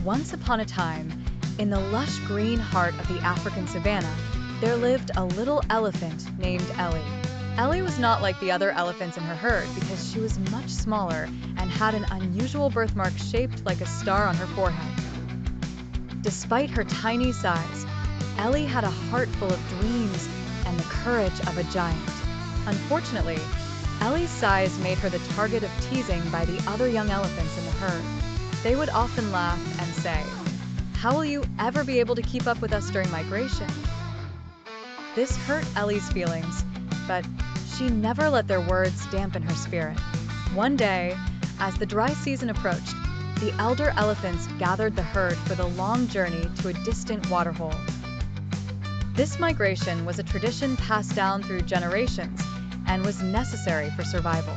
Once upon a time, in the lush green heart of the African savanna, there lived a little elephant named Ellie. Ellie was not like the other elephants in her herd because she was much smaller and had an unusual birthmark shaped like a star on her forehead. Despite her tiny size, Ellie had a heart full of dreams and the courage of a giant. Unfortunately, Ellie's size made her the target of teasing by the other young elephants in the herd. They would often laugh and say, "How will you ever be able to keep up with us during migration?" This hurt Ellie's feelings, but she never let their words dampen her spirit. One day, as the dry season approached, the elder elephants gathered the herd for the long journey to a distant waterhole. This migration was a tradition passed down through generations and was necessary for survival.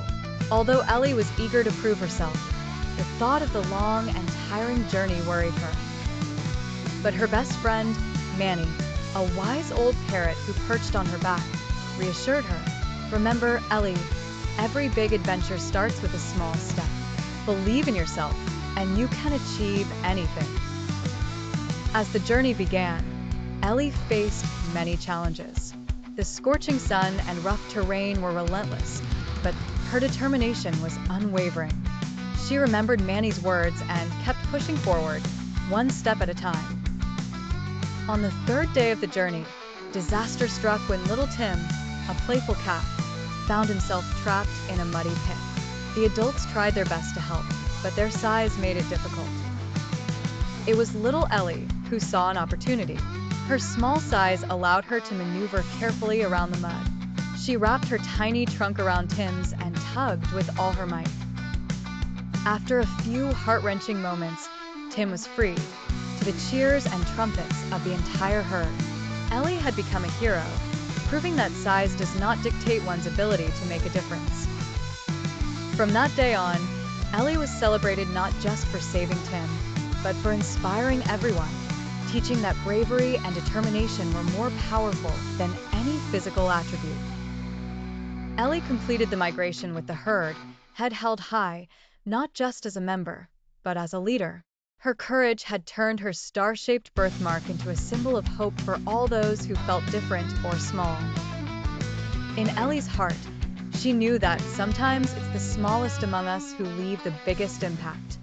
Although Ellie was eager to prove herself, the thought of the long and tiring journey worried her. But her best friend, Manny, a wise old parrot who perched on her back, reassured her. "Remember, Ellie, every big adventure starts with a small step. Believe in yourself, and you can achieve anything." As the journey began, Ellie faced many challenges. The scorching sun and rough terrain were relentless, but her determination was unwavering. She remembered Manny's words and kept pushing forward, one step at a time. On the third day of the journey, disaster struck when little Tim, a playful calf, found himself trapped in a muddy pit. The adults tried their best to help, but their size made it difficult. It was little Ellie who saw an opportunity. Her small size allowed her to maneuver carefully around the mud. She wrapped her tiny trunk around Tim's and tugged with all her might. After a few heart-wrenching moments, Tim was freed, to the cheers and trumpets of the entire herd. Ellie had become a hero, proving that size does not dictate one's ability to make a difference. From that day on, Ellie was celebrated not just for saving Tim, but for inspiring everyone, teaching that bravery and determination were more powerful than any physical attribute. Ellie completed the migration with the herd, head held high, not just as a member, but as a leader. Her courage had turned her star-shaped birthmark into a symbol of hope for all those who felt different or small. In Ellie's heart, she knew that sometimes it's the smallest among us who leave the biggest impact.